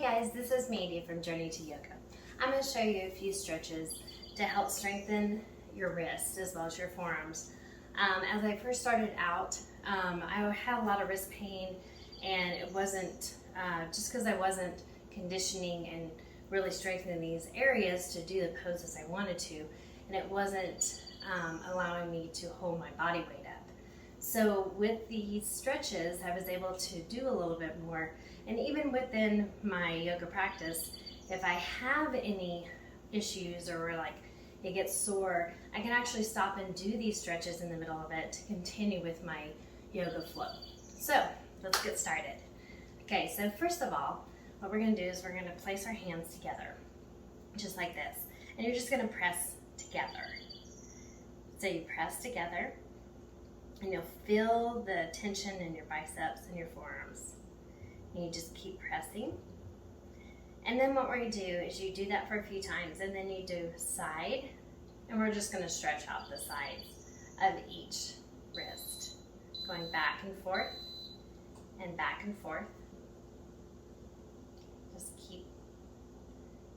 guys, this is Mandy from Journey to Yoga. I'm going to show you a few stretches to help strengthen your wrists as well as your forearms. As I first started out, I had a lot of wrist pain, and it wasn't just because I wasn't conditioning and really strengthening these areas to do the poses I wanted to, and it wasn't allowing me to hold my body weight up. So with these stretches, I was able to do a little bit more. And even within my yoga practice, if I have any issues or like it gets sore, I can actually stop and do these stretches in the middle of it to continue with my yoga flow. So let's get started. Okay, so first of all, what we're gonna do is we're gonna place our hands together, just like this. And you're just gonna press together. So you press together, and you'll feel the tension in your biceps and your forearms. And you just keep pressing. And then what we're gonna do is you do that for a few times, and then you do side, and we're just gonna stretch out the sides of each wrist, going back and forth and back and forth. Just keep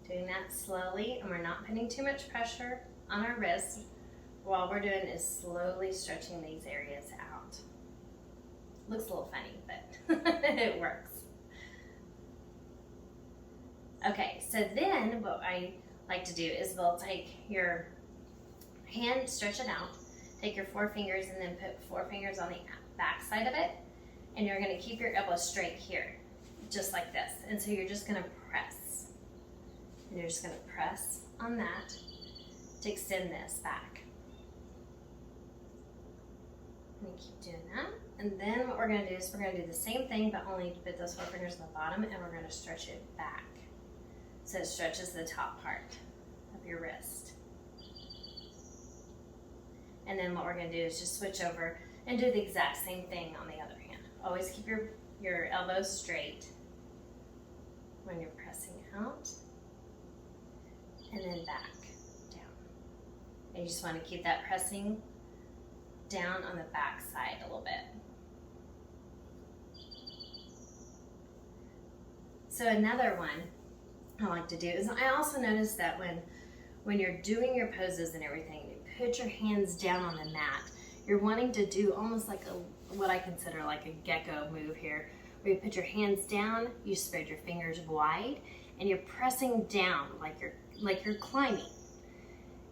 doing that slowly, and we're not putting too much pressure on our wrists. All we're doing is slowly stretching these areas out. Looks a little funny, but it works. Okay, so then what I like to do is we'll take your hand, stretch it out, take your 4 fingers and then put 4 fingers on the back side of it, and you're gonna keep your elbow straight here, just like this. And so you're just gonna press. And you're just gonna press on that to extend this back. And you keep doing that. And then what we're gonna do is we're gonna do the same thing, but only put those 4 fingers on the bottom, and we're gonna stretch it back. So it stretches the top part of your wrist. And then what we're gonna do is just switch over and do the exact same thing on the other hand. Always keep your elbows straight when you're pressing out, and then back down. And you just wanna keep that pressing down on the back side a little bit. So another one I like to do is I also notice that when you're doing your poses and everything, you put your hands down on the mat, you're wanting to do almost like what I consider like a gecko move here, where you put your hands down, you spread your fingers wide, and you're pressing down like you're climbing.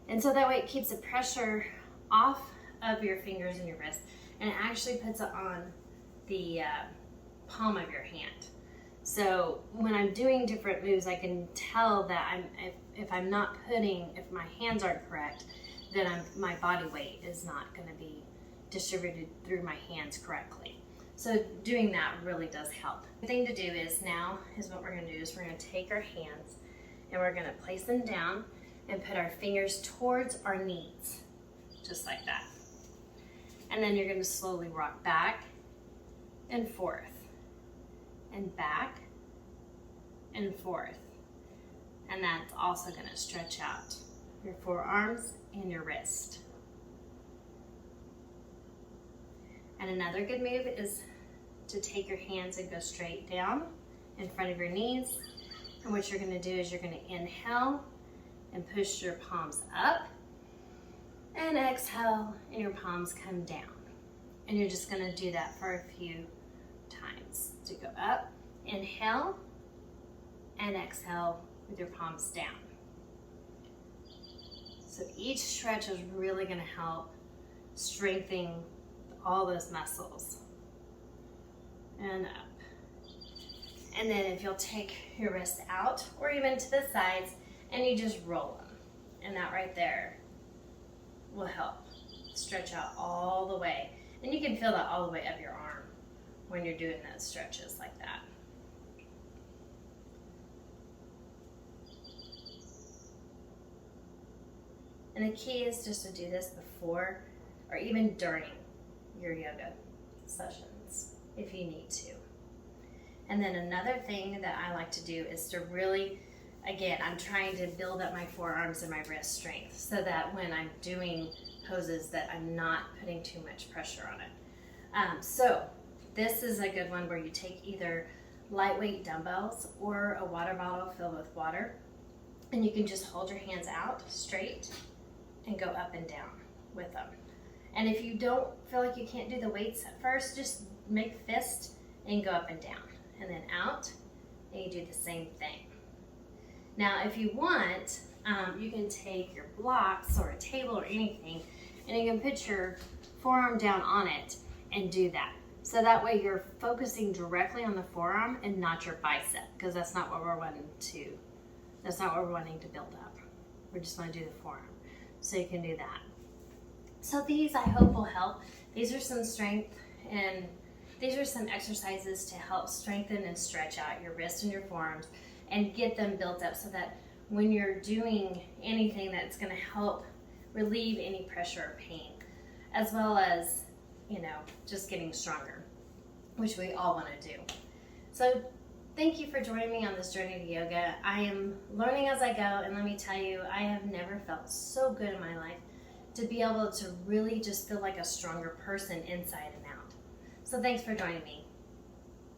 And so that way it keeps the pressure off of your fingers and your wrist, and it actually puts it on the palm of your hand. So when I'm doing different moves, I can tell that if my hands aren't correct, then my body weight is not going to be distributed through my hands correctly. So doing that really does help. The thing to do is what we're going to do is we're going to take our hands and we're going to place them down and put our fingers towards our knees, just like that. And then you're going to slowly rock back and forth, and back and forth. And that's also going to stretch out your forearms and your wrist. And another good move is to take your hands and go straight down in front of your knees. And what you're going to do is you're going to inhale and push your palms up, and exhale and your palms come down. And you're just going to do that for a few times. To go up, inhale, and exhale with your palms down. So each stretch is really going to help strengthen all those muscles. And up. And then if you'll take your wrists out or even to the sides and you just roll them. And that right there will help stretch out all the way. And you can feel that all the way up your arm when you're doing those stretches like that. And the key is just to do this before or even during your yoga sessions if you need to. And then another thing that I like to do is to really, again, I'm trying to build up my forearms and my wrist strength so that when I'm doing poses that I'm not putting too much pressure on it. So this is a good one where you take either lightweight dumbbells or a water bottle filled with water, and you can just hold your hands out straight and go up and down with them. And if you don't feel like you can't do the weights at first, just make fist and go up and down, and then out, and you do the same thing. Now, if you want, you can take your blocks or a table or anything, and you can put your forearm down on it and do that. So that way you're focusing directly on the forearm and not your bicep, because that's not what we're wanting to build up. We just want to do the forearm. So you can do that. So these I hope will help. These are some strength, and these are some exercises to help strengthen and stretch out your wrists and your forearms and get them built up so that when you're doing anything, that's going to help relieve any pressure or pain, as well as, just getting stronger, which we all want to do. So thank you for joining me on this journey to yoga. I am learning as I go, and let me tell you, I have never felt so good in my life to be able to really just feel like a stronger person inside and out. So thanks for joining me.